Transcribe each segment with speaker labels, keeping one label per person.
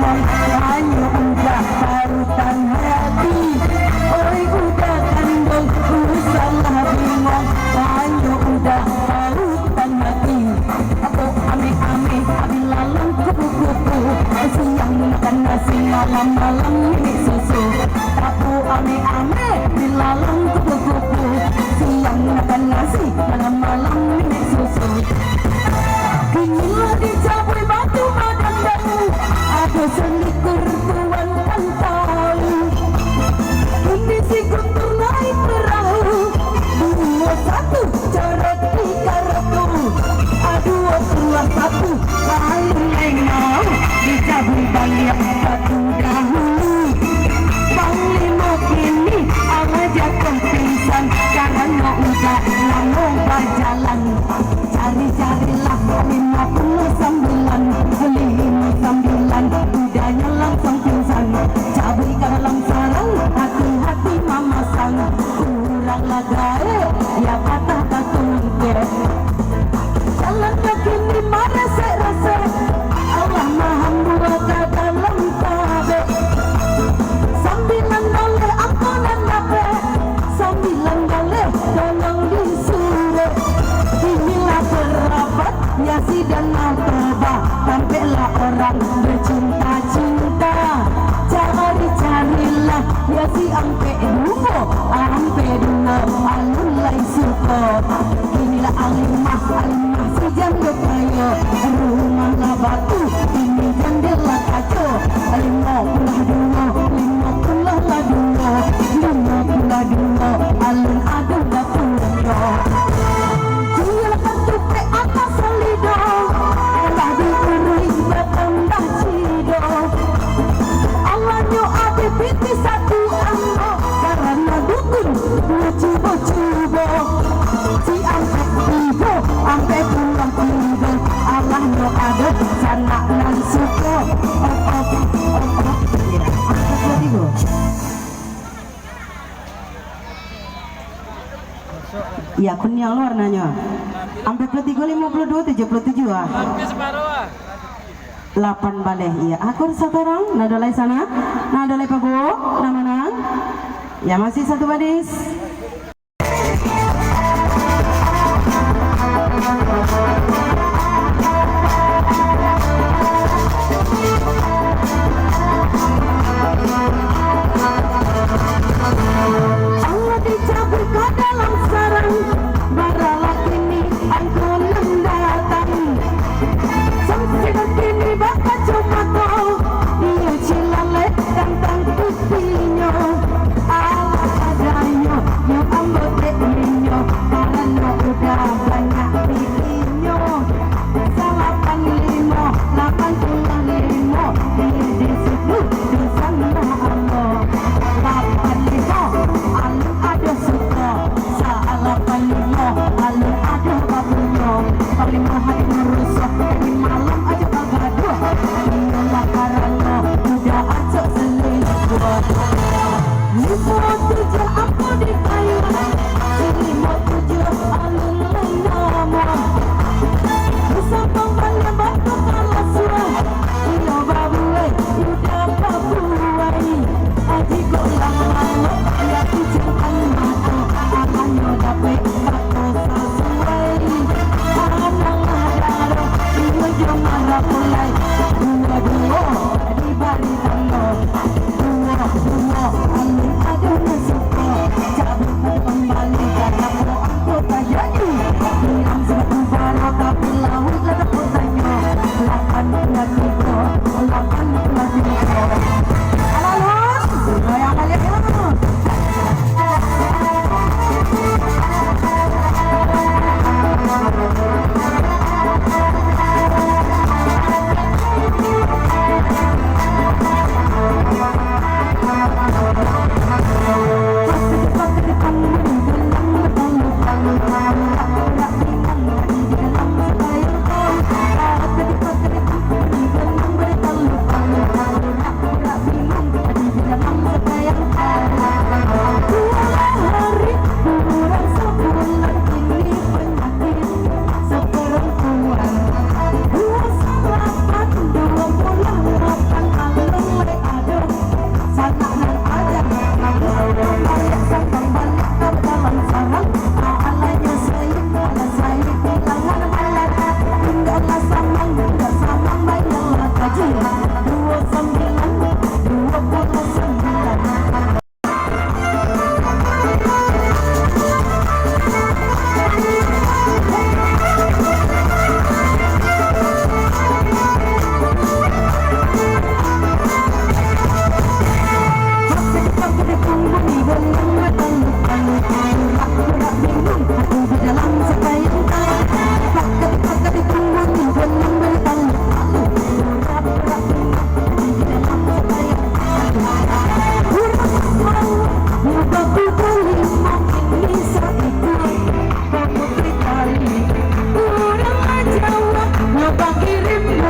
Speaker 1: bingung, hanya udah parutan hati. Oi udah kandung, salah bingung, hanya udah parutan hati. Aku ame-ame, abi lalang kupu-kupu, siang makan nasi, malam-malam minum susu. Aku ame-ame, dilalang kupu-kupu, siang makan nasi, malam-malam minum susu. Kinilah dicabui batu badanmu, ada selikur tuan kan tahu. Ini si guntur naik perahu, 21 coret di kartu. Aduh keluar satu, paling mau dicabui balik batu dahulu. Bang lima kini ala jatuh pingsan, karena udah lama berjalan. Cari-carilah 59, 59, udahnya langsung pingsan. Cabui ke dalam sarang, hati-hati mama sang. Kurang lagae, ya patah katungke. Jalan kaki ni mana rasa, Allah maha buat ke dalam tabe. 9 dollar ampunan nabe, 9 dollar tolong disuruh. Inilah kerabat Yasi dan Altoba, sampailah orang bercinta-cinta. Cari-carilah Yasi ampe duko, ampe duno alulai suko. Inilah alimah si janda kayo, rumah lah batu, ini jendela kaco. 50 lah duno, 50 duno, alun aduh dapurno. Dia bentuk ke atas salido, telah diberi bertambah cido. Allahnya ada binti satu ambo, karena dukun cubo-cubo. Si ampe tibo, ampe pulang tibo. Allahnya ada sana nan suko. Ya, kunyang warnanya. Ampe 33, 52, 77 ah.
Speaker 2: Hampir separuh ah.
Speaker 1: 8 balik. Iya, akur satu orang. Nada lay sana. Nada lay pago. Nama-nama. Ya masih satu badis. Allah dicabut ke dalam sarang, baralah kini aku mendatang. Sampai kini bakal cuma kau, dia cilale tentang putihnya. Allah adanya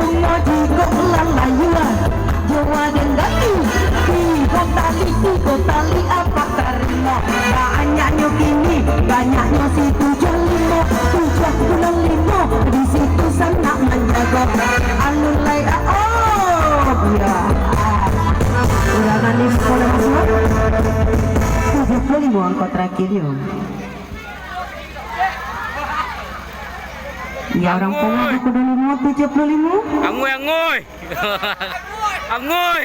Speaker 1: bunga jiko lalayuan Jawa dan datu tiga tali apa karena banyaknya kini banyaknya situ jalimo 7 di situ sana menjaga alun lay ya udah nanti sekolah semua 75 angka terakhirnya ya orang pernah aku dulu mau 75
Speaker 2: Angoy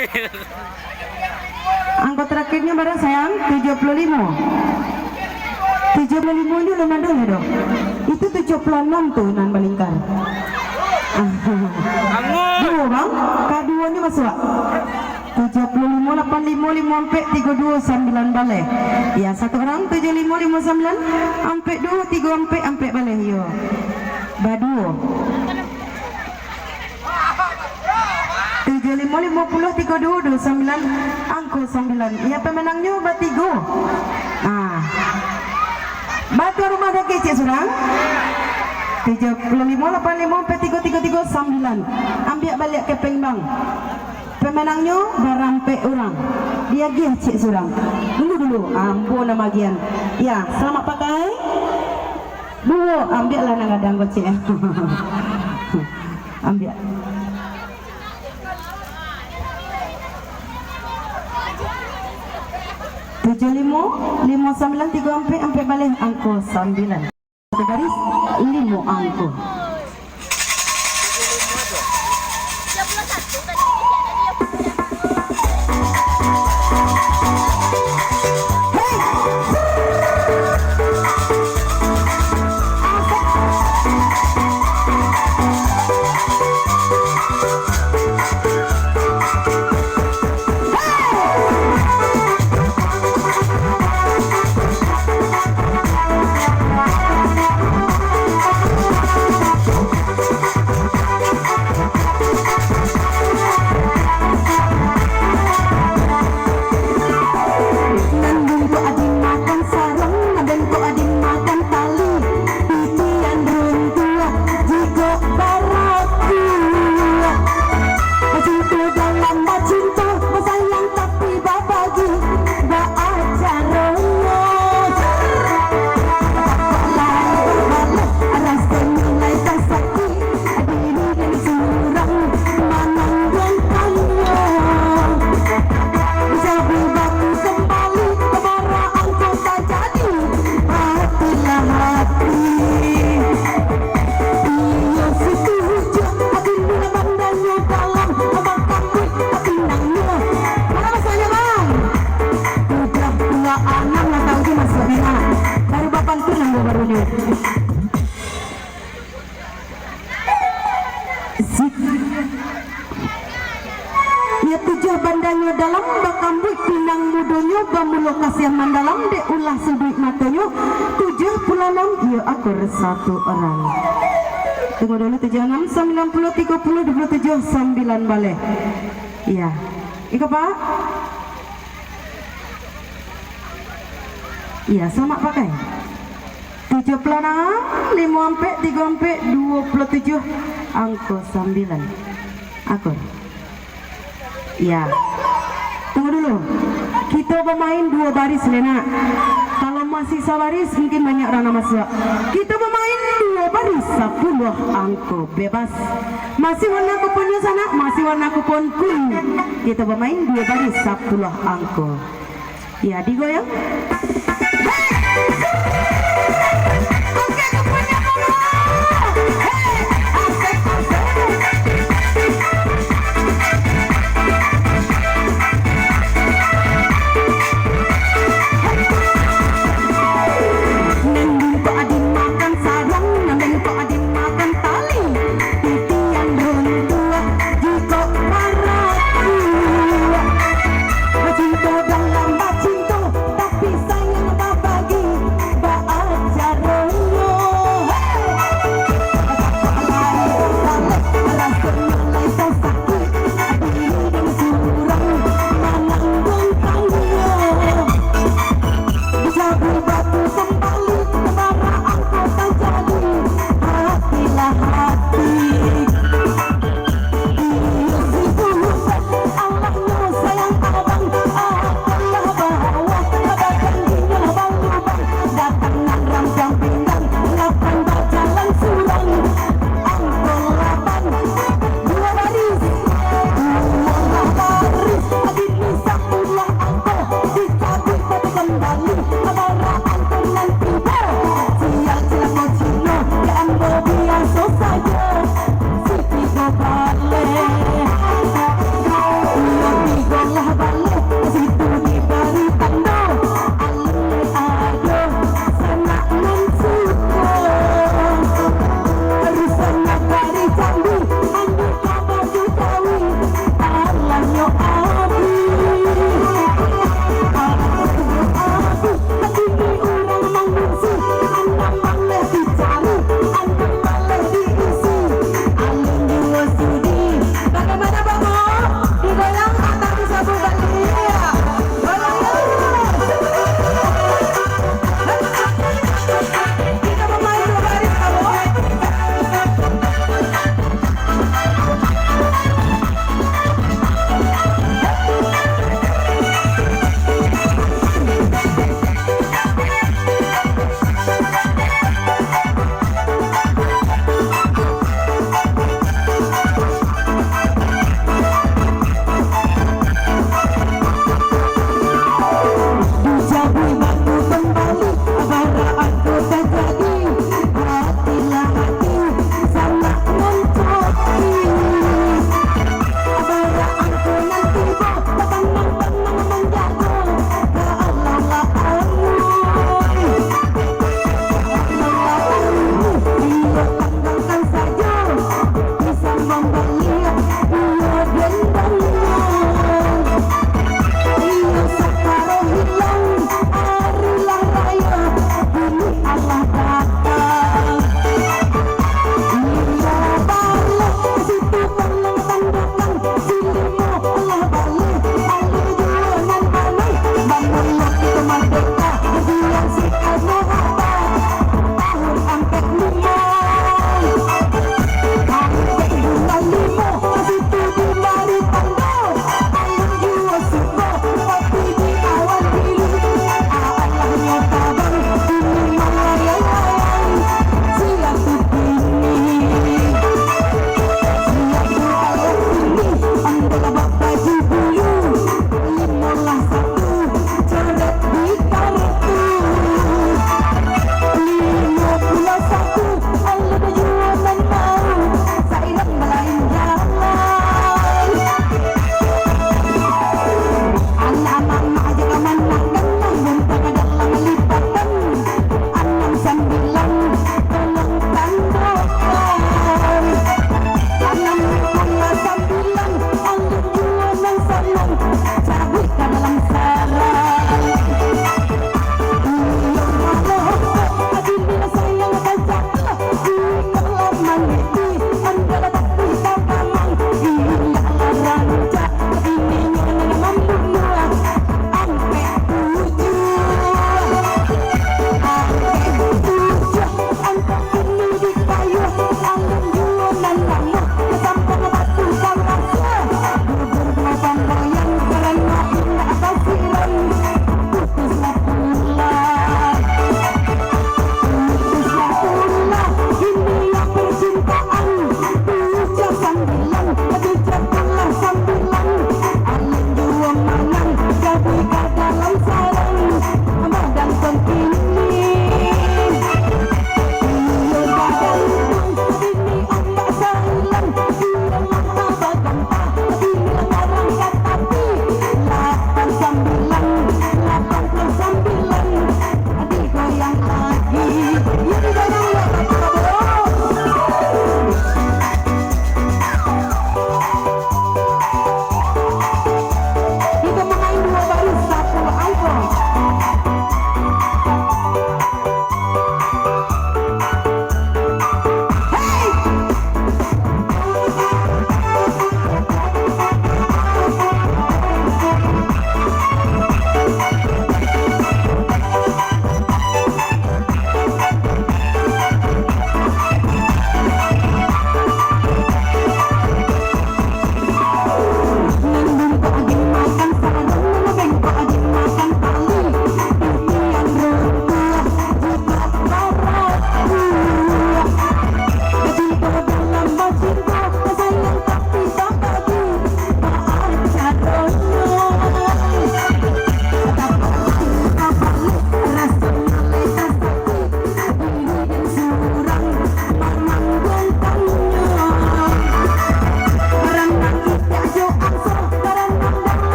Speaker 1: angka terakhirnya barang sayang 75 ini lumayan dulu dong itu 76 tuh nan balingkar dua bang kedua ini masuk 75 85 sampai 32 9 balik ya satu orang 75 59 sampai 2 3 sampai balik yo badu 75 50 32 29 angko 9 ya pemenangnya batigo batu rumah ada kecil surang 75 85 sampai 3 9 ambil balik ke pengbang pemenangnya barampe orang dia gih cik surang dulu ampun nama gian ya selamat pakai dulu ambil lah nagadang kecil ambil 75 59 3 sampai balik angko 9 satu garis 5 angko ya tujuh bandanya dalam bakambut pinang mudonyo bamulo kasih mandalam de ulah seduit matonyo 76 ya akur satu orang tunggu dulu 76 90 30 27 9 balik iya iko pak iya sama pakai 76 5 sampai 3 sampai 27 angko 9 akur ya tunggu dulu kita bermain 2 baris Lena kalau masih sabaris mungkin banyak rana masuk kita bermain 2 baris 10 angko bebas masih warna kuponnya sana masih warna kupon kuning kita bermain 2 baris 10 angko ya digoyang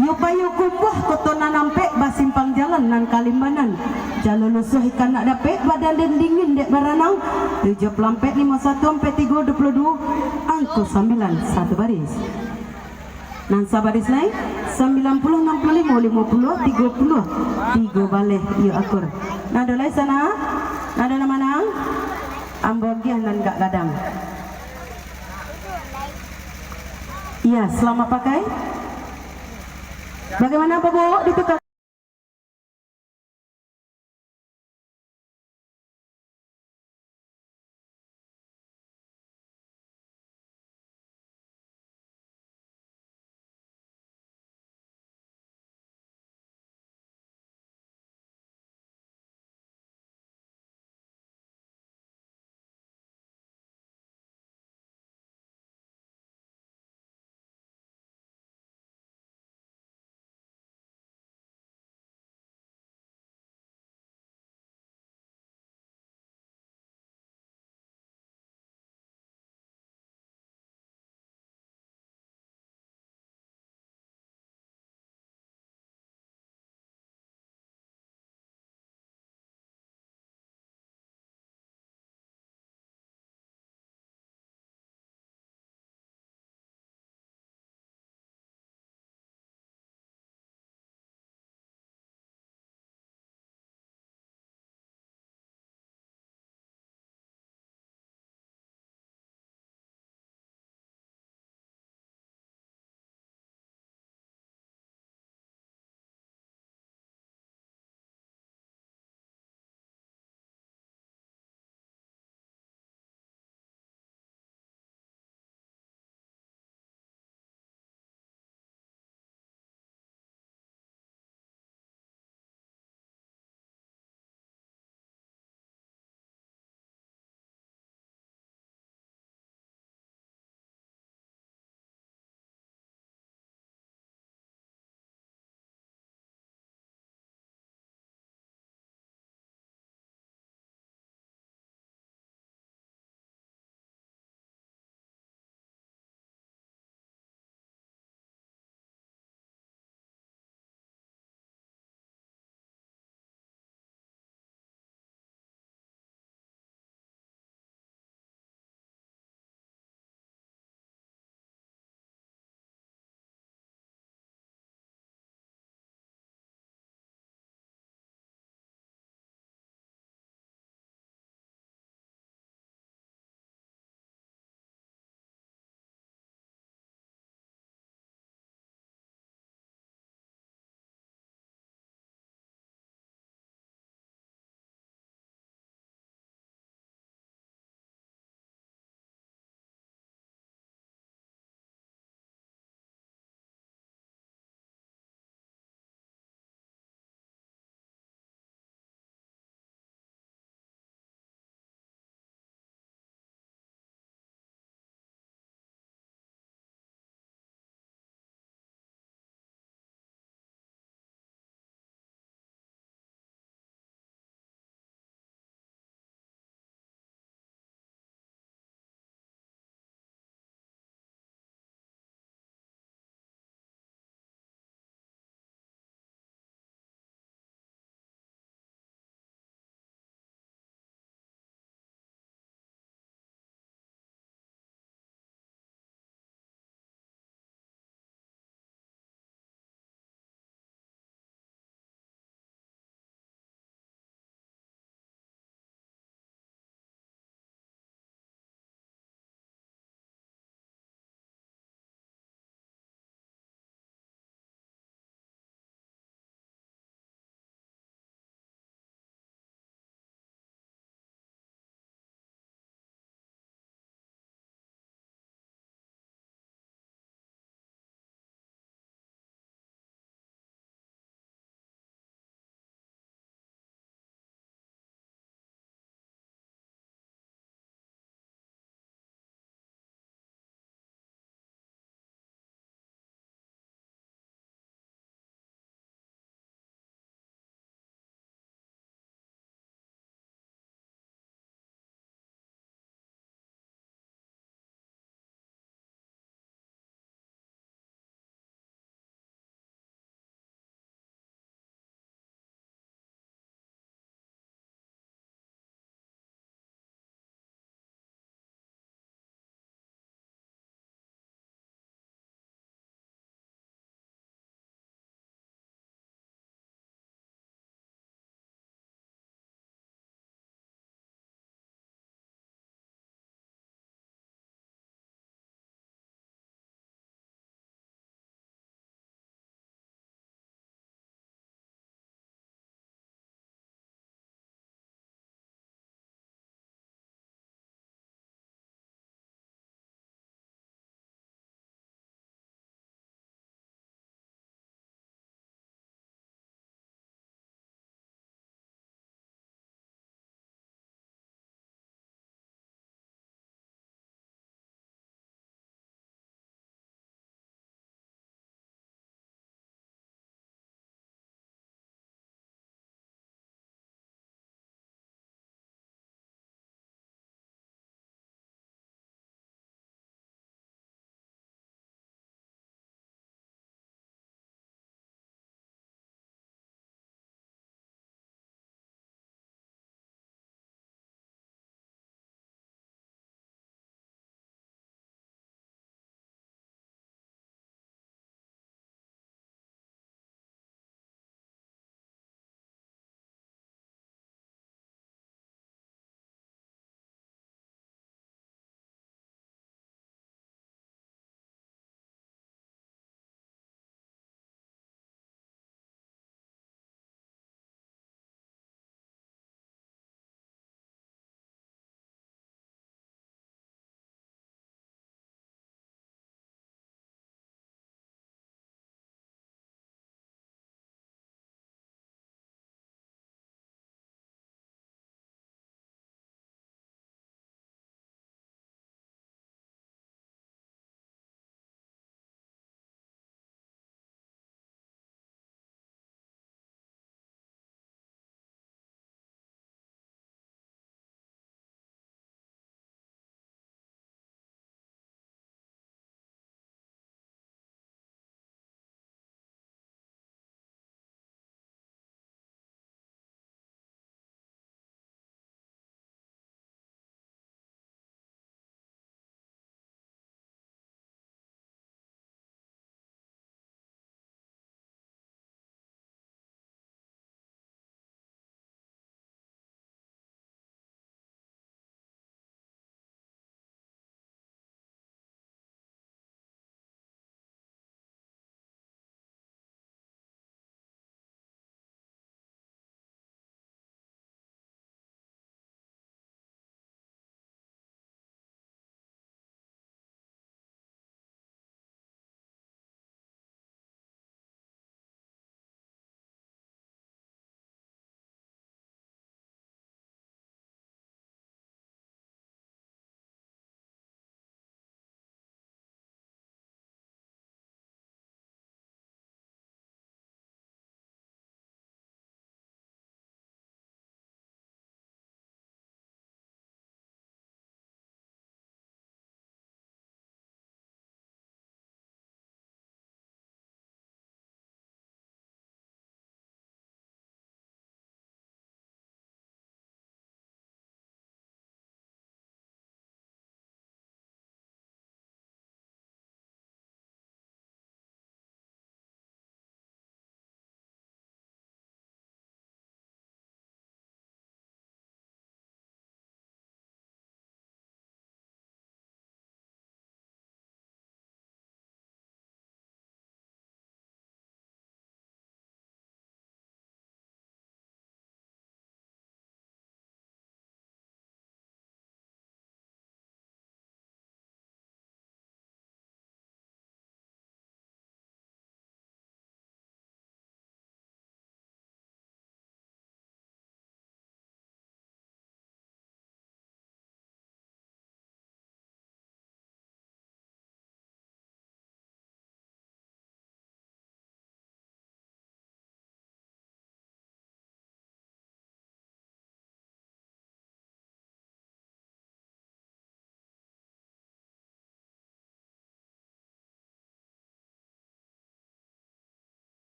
Speaker 1: Yo payo kubuh kotona nampe basimpang jalan nan kalimbanan. Jalur lusuh ikan nak dapet badan dan dingin dek baranau. 7 lampet 51 sampai 322 angko 9 satu baris. Nan sabaris lain 90 65 50 30 3 balik yo akur. Nado lai sana. Nado nama nang ambogiah nan gak gadang. Iya, selamat pakai. Bagaimana Pak Bu? Ditukar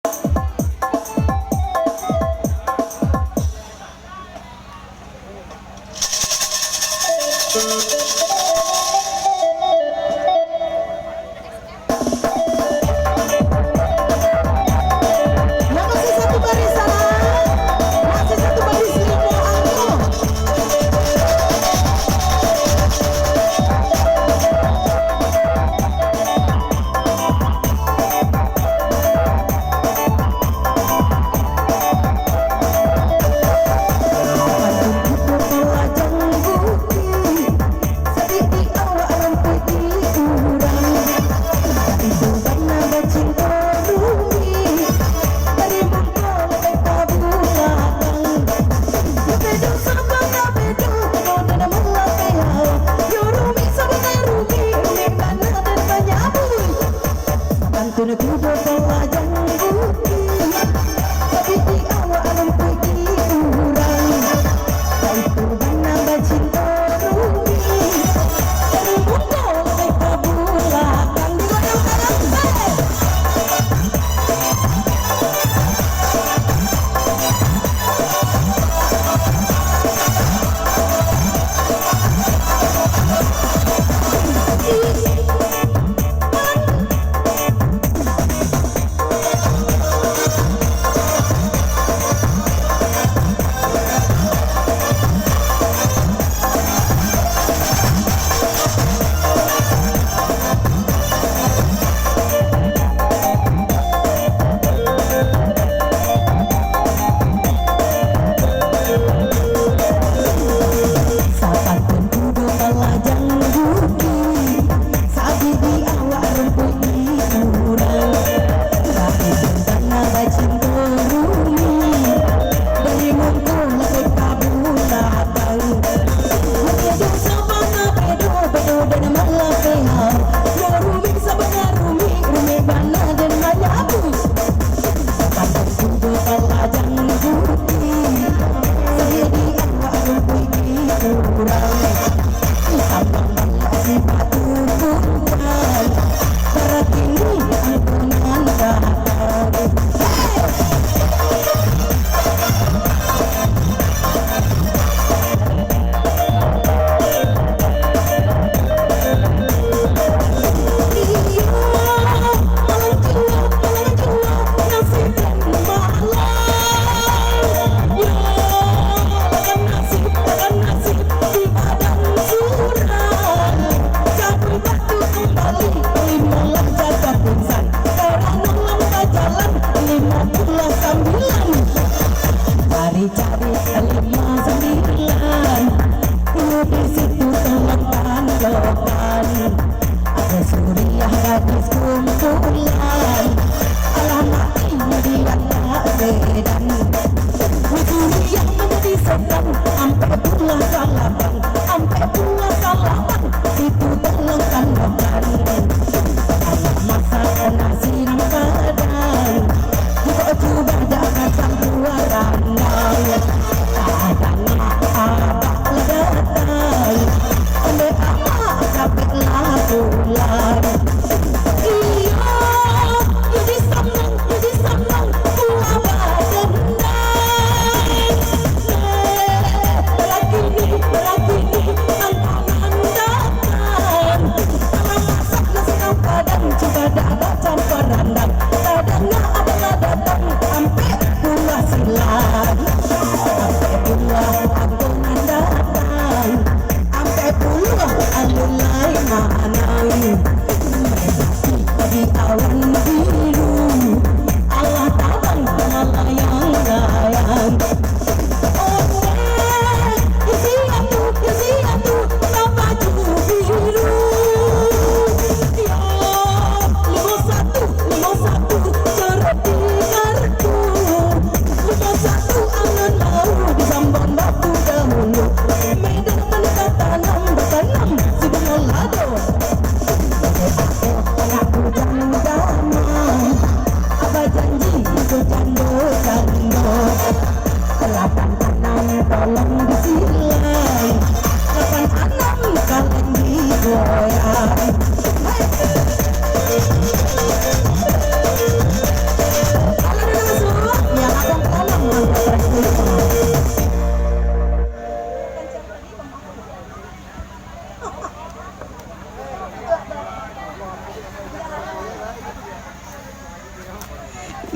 Speaker 1: Yang masih satu barisan, masih satu baris limo angko.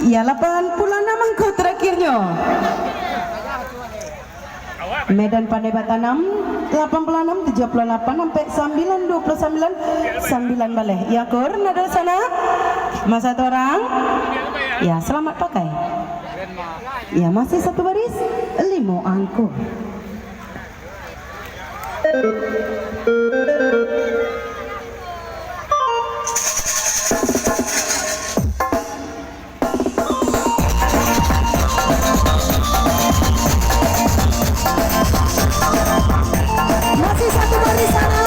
Speaker 1: Ya 86 angka terakhirnya. Medan Pandai Batanam 86 78 sampai 929 9 balik. Ya kur nada sana. Mas satu orang. Ya selamat pakai. Ya masih satu baris 5 angka. Masih satu baris sana.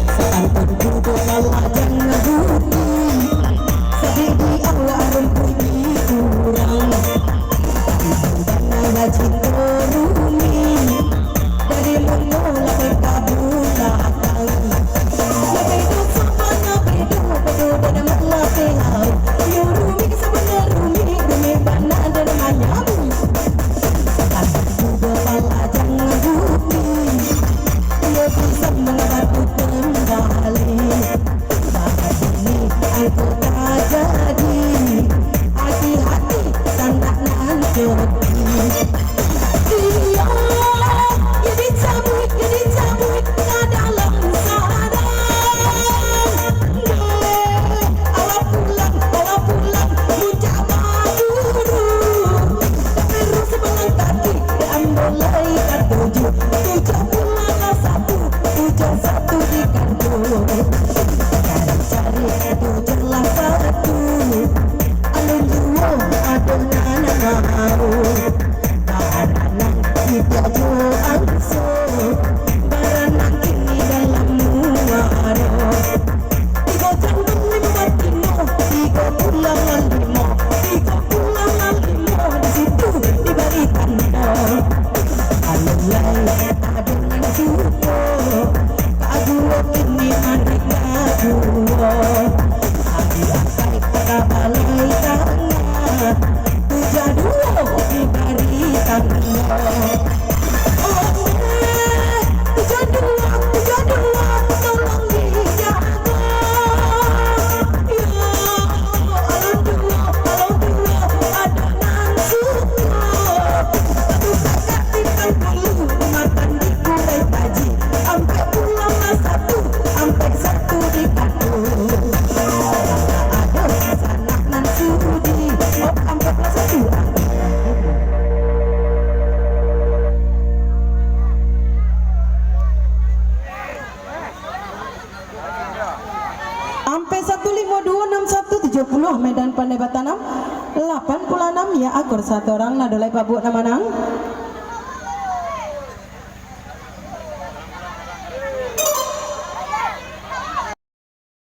Speaker 1: Seantun duduk lalu aja ngebuti sedih di awal rumpuni kurang dana gaji terumi dari menolak berkabulatan lebih itu sama lebih itu betul dan malah telau yurumi sebenar rumi demi bana dan manyamu seantun duduk lalu aja ngebuti ia bisa mengabatu kembali saat ini aku tak jadi hati-hati tanda nanti dia ya dicabut ke dalam sarang awak pulang puncak buru terus sebelah kaki dan mulai ketujuh pulang satu di kartu cari itu jelas satu alun dua adonan mau baranang kita jual so baranang kini dalam muaro tiga jambung 5 kilo 3 pulang 5 di situ diberikan alun lain adonan suko kaguo kini manik kaguo abi akai pada balai tanah tujuh dua diberi tanah tujuh dua tolong dijaga ya alun dua adonan suka aku kakak tinggal dulu makan di kurai taji sampai pulang sampai satu di kartu ada sanak nan sudi sampai plus 1 sampai 1526170 Medan Pandai Batanam 86 ya akur satu orang nadolai pabuk nama nang